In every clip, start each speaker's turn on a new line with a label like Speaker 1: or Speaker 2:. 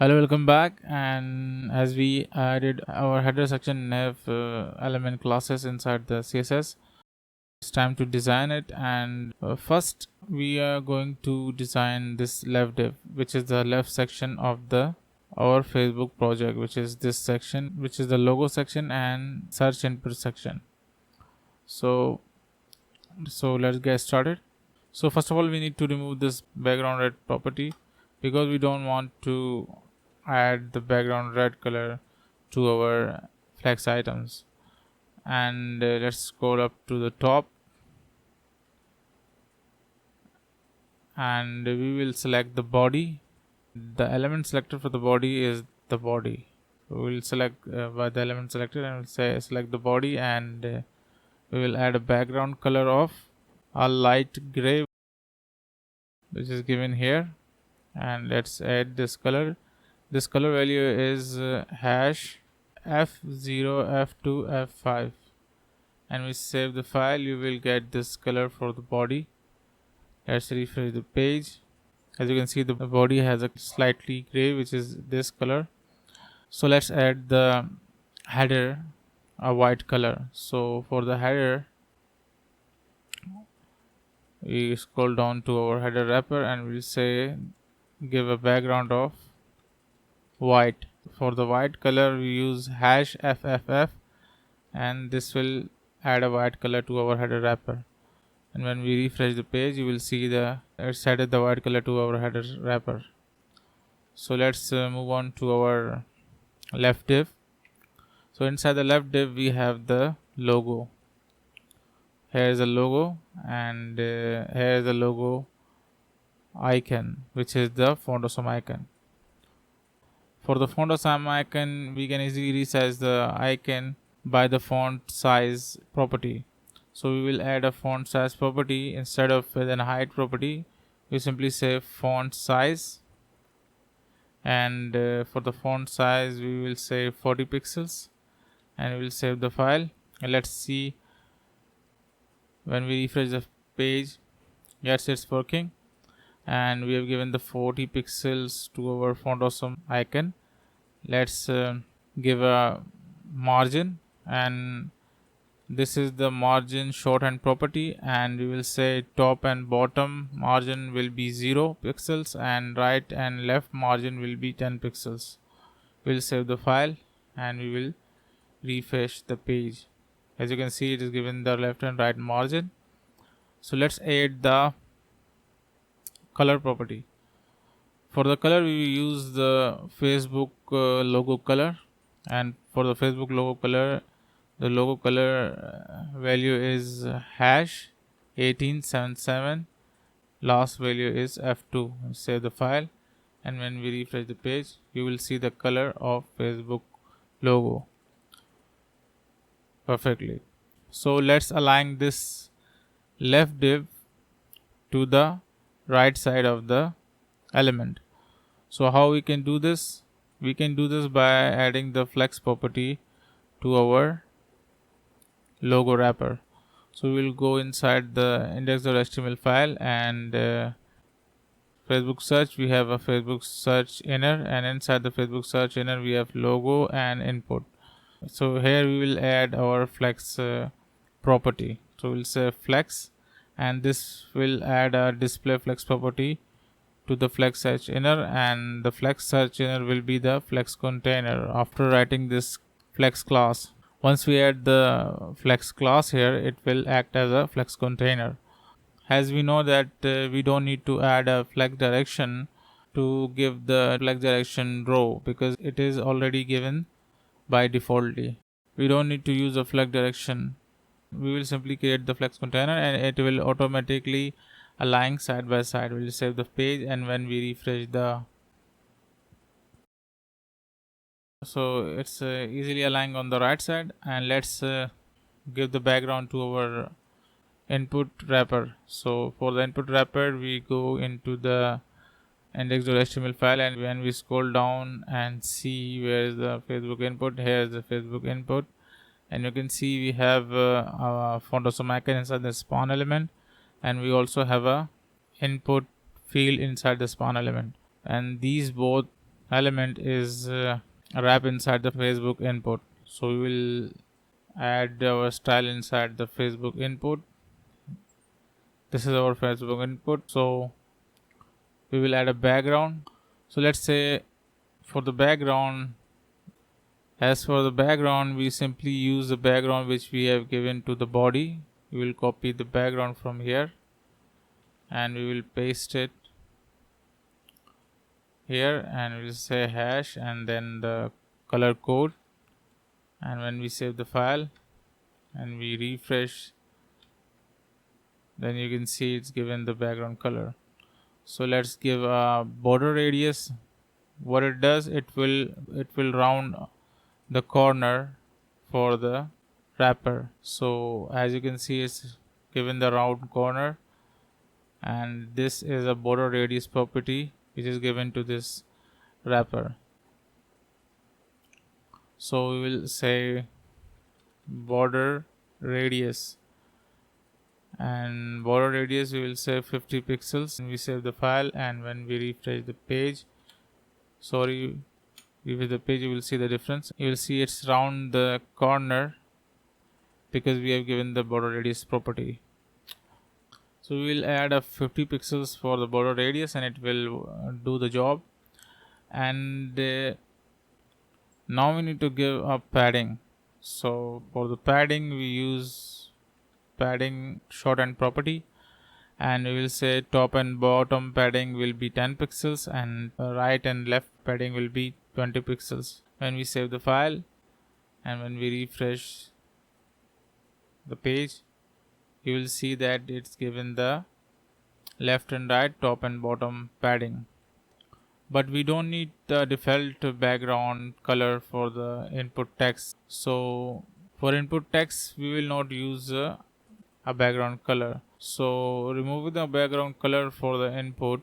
Speaker 1: Hello, welcome back. And as we added our header section nav element classes inside the CSS, it's time to design it. And first, we are going to design this left div, which is the left section of the our Facebook project, which is this section, which is the logo section and search input section. So let's get started. So first of all, we need to remove this background red property because we don't want to add the background red color to our flex items. And let's scroll up to the top, and we will select the body. The element selected for the body is the body. We will select by the element selected, and we'll say select the body, and we will add a background color of a light gray, which is given here. And let's add this color. This color value is hash f0 f2 f5, and we save the file. You will get this color for the body. Let's refresh the page. As you can see, the body has a slightly gray, which is this color. So let's add the header, a white color. So for the header, we scroll down to our header wrapper, and we'll say give a background of white. For the white color, we use hash fff, and this will add a white color to our header wrapper. And when we refresh the page, you will see it's added the white color to our header wrapper. So let's move on to our left div. So inside the left div, we have the logo. Here is the logo, and here is the logo icon, which is the font awesome icon. For the font awesome icon, we can easily resize the icon by the font size property. So we will add a font size property instead of an height property. We simply say font size, and for the font size we will say 40 pixels, and we will save the file. And let's see, when we refresh the page, yes, it's working, and we have given the 40 pixels to our font awesome icon. Let's give a margin, and this is the margin shorthand property, and we will say top and bottom margin will be 0 pixels, and right and left margin will be 10 pixels. We'll save the file, and we will refresh the page. As you can see, it is given the left and right margin. So let's add the color property. For the color, we will use the Facebook logo color, and for the Facebook logo color, the logo color value is hash 1877. Last value is f2. Save the file, and when we refresh the page, you will see the color of Facebook logo perfectly. So let's align this left div to the right side of the element. So how we can do this? We can do this by adding the flex property to our logo wrapper. So we will go inside the index.html file, and Facebook search, we have a Facebook search inner, and inside the Facebook search inner we have logo and input. So here we will add our flex property. So we'll say flex, and this will add a display flex property to the flex search inner, and the flex search inner will be the flex container after writing this flex class. Once we add the flex class here, it will act as a flex container. As we know that we don't need to add a flex direction to give the flex direction row, because it is already given by defaultly. We don't need to use a flex direction. We will simply create the flex container, and it will automatically align side by side. We'll save the page, and when we refresh so it's easily aligned on the right side. And let's give the background to our input wrapper. So for the input wrapper, we go into the index.html file, and when we scroll down and see where is the Facebook input, here is the Facebook input, and you can see we have a font awesome icon inside the spawn element, and we also have a input field inside the spawn element, and these both element is wrap inside the Facebook input. So we will add our style inside the Facebook input. This is our Facebook input. So we will add a background. So let's say for the background, as for the background, we simply use the background which we have given to the body. We will copy the background from here and we will paste it here, and we'll say hash and then the color code. And when we save the file and we refresh, then you can see it's given the background color. So let's give a border radius. What it does, it will round the corner for the wrapper. So as you can see, it's given the round corner, and this is a border radius property which is given to this wrapper. So we will say border radius, and border radius we will say 50 pixels, and we save the file. And when we refresh the page, refresh the page, you will see the difference. You will see it's round the corner because we have given the border radius property. So we will add a 50 pixels for the border radius and it will do the job. And now we need to give a padding. So for the padding, we use padding shorthand property, and we will say top and bottom padding will be 10 pixels and right and left padding will be 20 pixels. When we save the file and when we refresh the page, you will see that it's given the left and right, top and bottom padding. But we don't need the default background color for the input text. So for input text, we will not use a background color. So removing the background color for the input,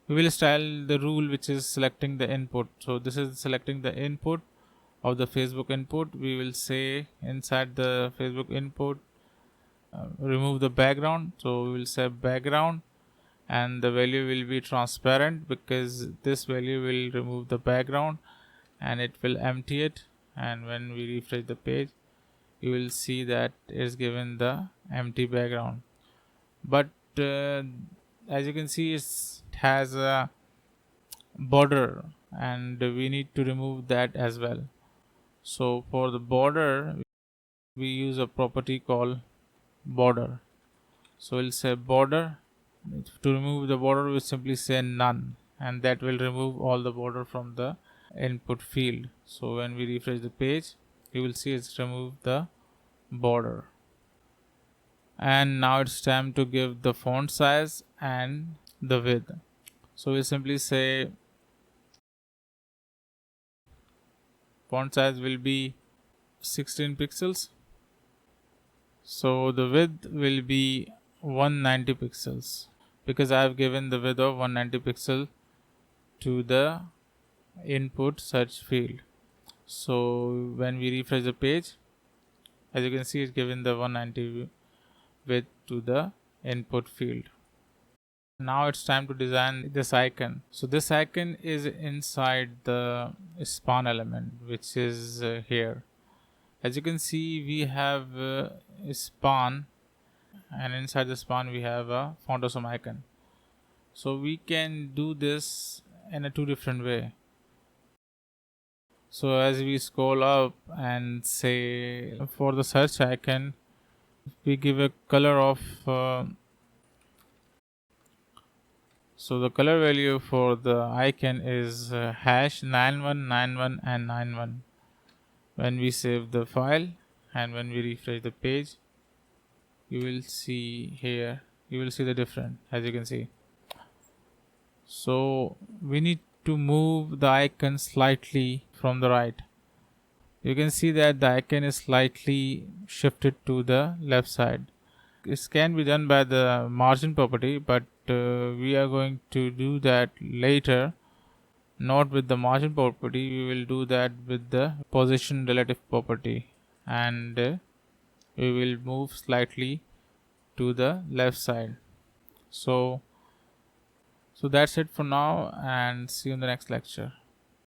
Speaker 1: we will style the rule which is selecting the input. So this is selecting the input of the Facebook input. We will say inside the Facebook input, remove the background. So we will say background, and the value will be transparent because this value will remove the background and it will empty it. And when we refresh the page, you will see that it's given the empty background. But as you can see, it has a border and we need to remove that as well. So for the border, we use a property called border. So we'll say border. To remove the border, we simply say none, and that will remove all the border from the input field. So when we refresh the page, you will see it's removed the border. And now it's time to give the font size and the width. So we simply say font size will be 16 pixels. So the width will be 190 pixels because I have given the width of 190 pixel to the input search field. So when we refresh the page, as you can see, it's given the 190 width to the input field. Now it's time to design this icon. So this icon is inside the span element, which is here. As you can see, we have a span, and inside the span we have a font awesome icon. So we can do this in a two different way. So as we scroll up and say for the search icon, we give a color of so the color value for the icon is hash 9191 and 91. When we save the file and when we refresh the page, you will see here, you will see the difference, as you can see. So we need to move the icon slightly from the right. You can see that the icon is slightly shifted to the left side. This can be done by the margin property, but we are going to do that later, not with the margin property. We will do that with the position relative property, and we will move slightly to the left side. So So that's it for now, and see you in the next lecture.